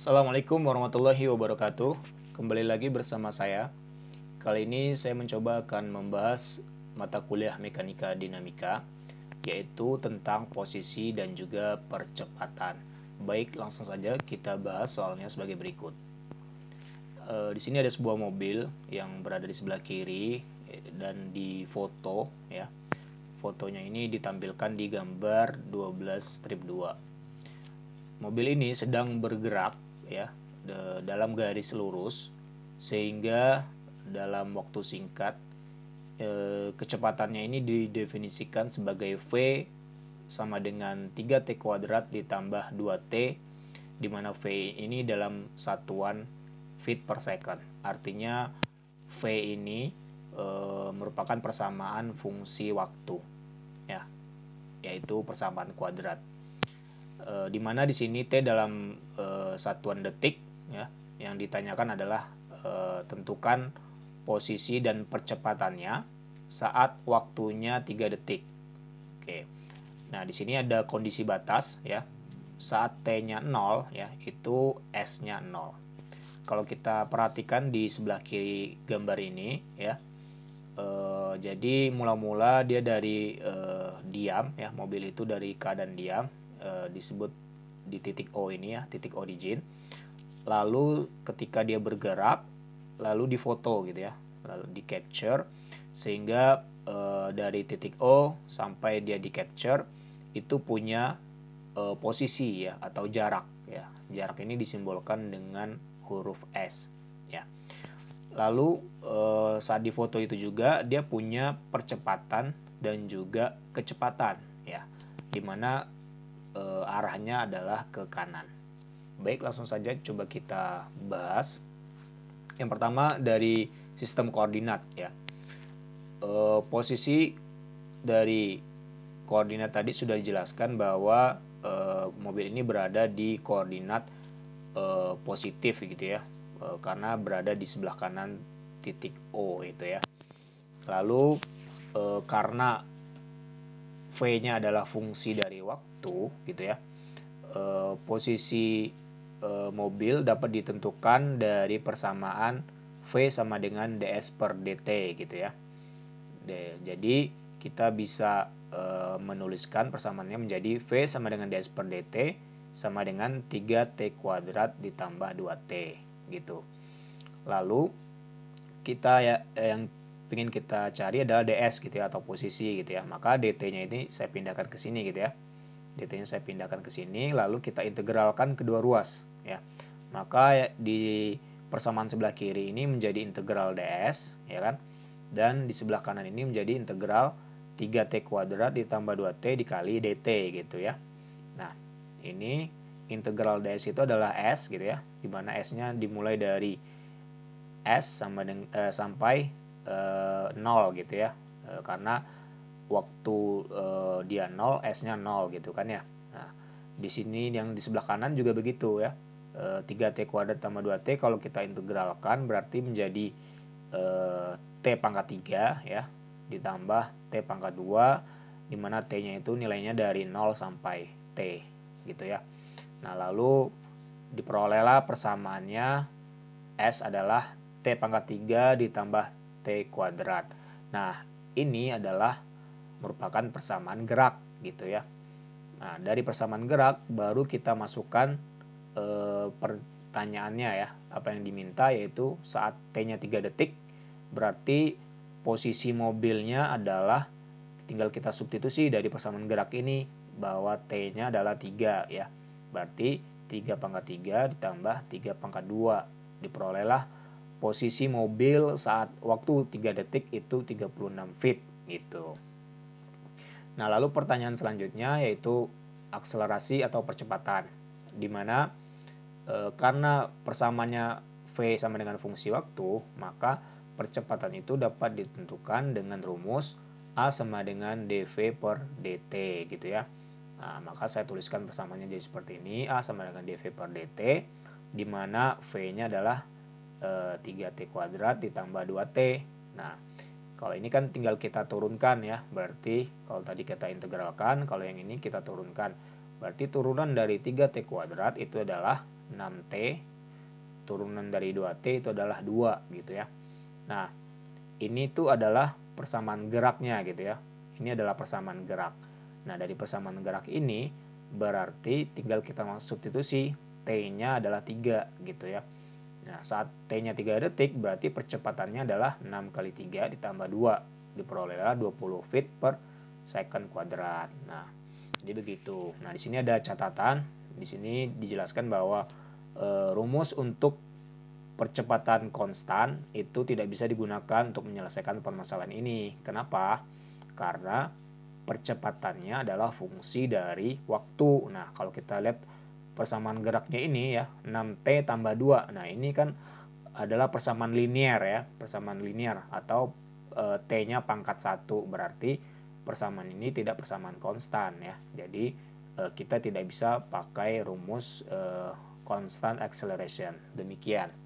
Assalamualaikum warahmatullahi wabarakatuh. Kembali lagi bersama saya. Kali ini saya mencoba akan membahas mata kuliah mekanika dinamika, yaitu tentang posisi dan juga percepatan. Baik, langsung saja kita bahas soalnya sebagai berikut. Di sini ada sebuah mobil yang berada di sebelah kiri dan di foto ya. Fotonya ini ditampilkan di gambar 12 strip 2. Mobil ini sedang bergerak ya dalam garis lurus, sehingga dalam waktu singkat kecepatannya ini didefinisikan sebagai V sama dengan 3T kuadrat ditambah 2T, di mana V ini dalam satuan feet per second. Artinya V ini merupakan persamaan fungsi waktu ya, yaitu persamaan kuadrat. Di mana di sini T dalam satuan detik ya, yang ditanyakan adalah tentukan posisi dan percepatannya saat waktunya 3 detik. Oke. Nah, di sini ada kondisi batas ya. Saat T-nya 0 ya, itu S-nya 0. Kalau kita perhatikan di sebelah kiri gambar ini ya, jadi mula-mula dia dari diam ya, mobil itu dari keadaan diam, disebut di titik O ini ya, titik origin. Lalu ketika dia bergerak, lalu difoto gitu ya, lalu di capture, sehingga dari titik O sampai dia di capture itu punya posisi ya, atau jarak ya. Jarak ini disimbolkan dengan huruf S ya. Lalu saat difoto itu juga dia punya percepatan dan juga kecepatan ya, dimana arahnya adalah ke kanan. Baik, langsung saja coba kita bahas. Yang pertama dari sistem koordinat ya. Posisi dari koordinat tadi sudah dijelaskan bahwa mobil ini berada di koordinat positif gitu ya, karena berada di sebelah kanan titik O itu ya. Lalu karena V-nya adalah fungsi dari waktu gitu ya, posisi mobil dapat ditentukan dari persamaan V sama dengan ds per dt gitu ya. Jadi kita bisa menuliskan persamaannya menjadi V sama dengan ds per dt sama dengan 3T kuadrat ditambah 2T gitu. Lalu kita ya yang ingin kita cari adalah ds gitu ya, atau posisi gitu ya. Maka dt-nya ini saya pindahkan ke sini gitu ya. dt-nya saya pindahkan ke sini, lalu kita integralkan kedua ruas ya. Maka di persamaan sebelah kiri ini menjadi integral ds ya kan. Dan di sebelah kanan ini menjadi integral 3T kuadrat ditambah 2T dikali dt gitu ya. Nah, ini integral ds itu adalah S gitu ya, dimana S-nya dimulai dari S sampai 0 gitu ya, karena waktu dia 0, S-nya 0 gitu kan ya. Nah, di sini yang di sebelah kanan juga begitu ya, 3T kuadrat tambah 2T kalau kita integralkan berarti menjadi T pangkat 3 ya, ditambah T pangkat 2, dimana T-nya itu nilainya dari 0 sampai T gitu ya. Nah, lalu diperolehlah persamaannya S adalah T pangkat 3 ditambah T kuadrat. Nah, ini adalah merupakan persamaan gerak gitu ya. Nah, dari persamaan gerak baru kita masukkan pertanyaannya ya. Apa yang diminta yaitu saat T-nya 3 detik, berarti posisi mobilnya adalah, tinggal kita substitusi dari persamaan gerak ini bahwa T-nya adalah 3 ya. Berarti 3 pangkat 3 ditambah 3 pangkat 2. Diperolehlah posisi mobil saat waktu 3 detik itu 36 feet gitu. Nah, lalu pertanyaan selanjutnya yaitu akselerasi atau percepatan, di mana karena persamaannya V sama dengan fungsi waktu, maka percepatan itu dapat ditentukan dengan rumus A sama dengan dv per dt gitu ya. Nah, maka saya tuliskan persamaannya jadi seperti ini, A sama dengan dv per dt, di mana V-nya adalah 3T kuadrat ditambah 2T. Nah, kalau ini kan tinggal kita turunkan ya, berarti kalau tadi kita integralkan, kalau yang ini kita turunkan. Berarti turunan dari 3T kuadrat itu adalah 6T, turunan dari 2T itu adalah 2 gitu ya. Nah, ini tuh adalah persamaan geraknya gitu ya. Ini adalah persamaan gerak. Nah, dari persamaan gerak ini berarti tinggal kita substitusi, T-nya adalah 3 gitu ya. Nah, saat T-nya 3 detik berarti percepatannya adalah 6 kali 3 ditambah 2, diperolehlah 20 feet per second kuadrat. Nah, jadi begitu. Nah, di sini ada catatan. Di sini dijelaskan bahwa rumus untuk percepatan konstan itu tidak bisa digunakan untuk menyelesaikan permasalahan ini. Kenapa? Karena percepatannya adalah fungsi dari waktu. Nah, kalau kita lihat persamaan geraknya ini ya, 6T tambah 2. Nah, ini kan adalah persamaan linear ya, persamaan linear atau T-nya pangkat 1. Berarti persamaan ini tidak persamaan konstan ya. Jadi kita tidak bisa pakai rumus constant acceleration. Demikian.